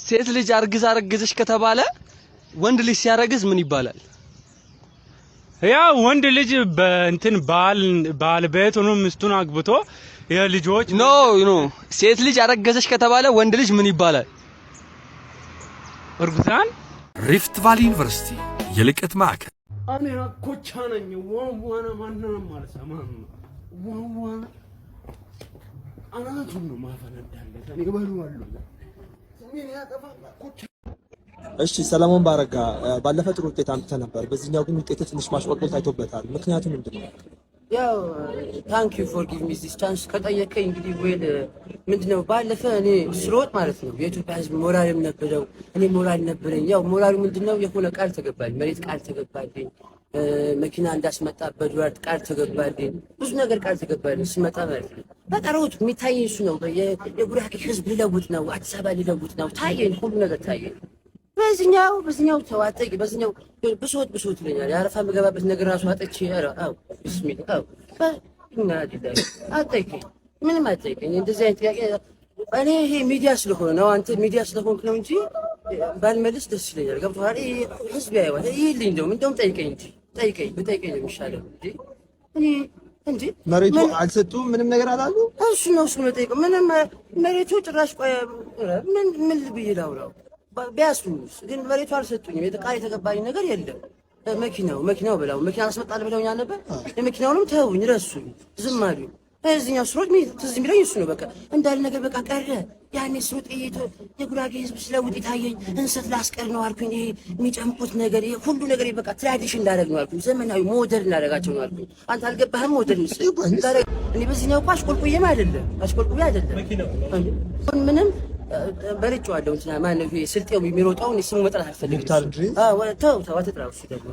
ሴት ልጅ አረገዘሽ ከተባለ ወንድ ልጅ ሲያረግዝ ምን ይባላል? ያው ወንድ ልጅ በእንትን ባል ቤት ሆኖ ሚስቱን አግብቶ የልጆች ኖ ሴት ልጅ አረገዘሽ ከተባለ ወንድ ልጅ ምን ይባላል? እርጉዛን። ሪፍት ቫሊ ዩኒቨርሲቲ የልቀት ማዕከል እኔ ኮቻ ነኝ ወንዋና ማንንም አልሰማም ወንዋና አናቱን ነው ማፈነዳለት እኔ ገበሉዋለሁ ምን ያጠፋ ኮቻ። እሺ ሰለሞን ባረጋ ባለፈው ጥሩ ውጤት አምጥተህ ነበር። በዚህኛው ግን ውጤት ትንሽ ማሽቆልቆል ታይቶበታል። ምክንያቱ ምንድነው? ያው ታንክ ዩ ፎር ጊቪንግ ሚ ዚስ ቻንስ ከጠየቀኝ እንግዲህ ወይል ምንድነው ባለፈ እኔ ስሮጥ ማለት ነው የኢትዮጵያ ሕዝብ ሞራልም ነበረው እኔ ሞራል ነበረኝ። ያው ሞራሉ ምንድነው የሆነ ቃል ተገባልኝ፣ መሬት ቃል ተገባልኝ፣ መኪና እንዳስመጣ በዶላር ቃል ተገባልኝ፣ ብዙ ነገር ቃል ተገባልኝ ስመጣ ማለት ነው። በቃ ሮጥ የሚታየኝ እሱ ነው። የጉራጌ ሕዝብ ልለውጥ ነው፣ አዲስ አበባ ልለውጥ ነው ታየኝ፣ ሁሉ ነገር ታየኝ። በዚህኛው ተዋጠቂ በዚህኛው ብሶት ይለኛል። ያረፋ መገባበት ነገር ራሱ አጥቼ አው ቢስሚል እና ዲዳይ አጥቂ ምንም አጥቂኝ። እንደዚህ አይነት ጥያቄ እኔ ይሄ ሚዲያ ስለሆነ ነው፣ አንተ ሚዲያ ስለሆንክ ነው እንጂ ባልመልስ ደስ ይለኛል። ገብቶሃል? ህዝብ ያየዋል። ይሄ ልኝ እንደውም ጠይቀኝ እንጂ ብጠይቀኝ ነው የሚሻለው እንጂ እንጂ መሬቱ አልሰጡም፣ ምንም ነገር አላሉ። እሱ ነው ጠይቀው። ምንም መሬቱ ጭራሽ ምን ልብዬ ላውራው ቢያስቱስ ግን መሬቱ አልሰጡኝም። ቃል የተገባኝ ነገር የለም። መኪናው ብለው መኪና አስመጣል ብለውኛል ነበር። የመኪናውንም ተውኝ፣ ረሱኝ፣ ዝም አሉ። እዚህኛው ስሮጥ ትዝ የሚለኝ እሱ ነው። በቃ እንዳለ ነገር በቃ ቀረ። ያኔ ስሮጥ የጉራጌ ህዝብ ስለውጥ ታየኝ። እንሰት ላስቀር ነው አልኩኝ። ይሄ የሚጨምቁት ነገር ሁሉ ነገር በቃ ትራዲሽን እንዳደረግ ነው አልኩኝ። ዘመናዊ ሞደርን እንዳደረጋቸው ነው አልኩኝ። አንተ አልገባህም? ሞደርን እኔ በዚህኛው እኮ አሽቆልቁዬም አይደለም ምንም በልጬዋለሁ። እንትና ማነው ይሄ ስልጤው የሚሮጠው ስሙ መጥራት አልፈልግም። ተው አትጥራው። እሱ ደግሞ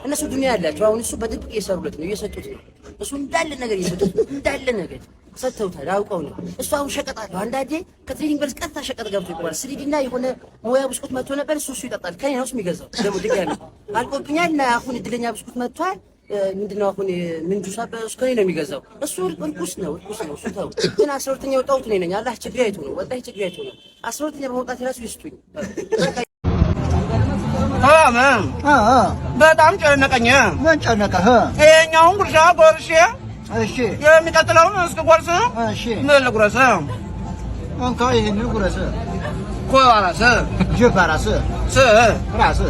እነሱ ዱንያ ያላቸው አሁን እሱ በድብቅ እየሰሩለት ነው፣ እየሰጡት ነው። እሱ እንዳለ ነገር እየሰጡት ነው፣ እንዳለ ነገር ሰጥተውታል። አውቀው ነው እሱ አሁን ሸቀጥ አለው። አንዳንዴ ከትሬኒንግ በልስ ቀጥታ ሸቀጥ ገብቶ ይቆማል። ስሪዲና የሆነ ሙያ ብስኩት መጥቶ ነበር። እሱ ይጠጣል። ከኔ ነው እሱ የሚገዛው። ደግሞ ድጋሚ አልቆብኛል እና አሁን እድለኛ ብስኩት መጥቷል። ምንድነው አሁን ምንጁሳ በስከኔ ነው የሚገዛው። እሱ እርኩስ ነው እሱ ተው። ግን 12ኛ ወጣሁት ነኝ አላህ ችግር አይቶ ነው ወጣ ችግር አይቶ ነው 12ኛ በመውጣት ራሱ ይስጡኝ። በጣም ጨነቀኝ። ምን ጨነቀህ? ይሄኛውን ጉርሻ ጎርሼ እሺ የሚቀጥለውን እስከ ጎርስ እሺ ምን ልጉረስ? እንካ ይሄንን ጉረስ። ኮራራስ ጀባራስ ስ ራስ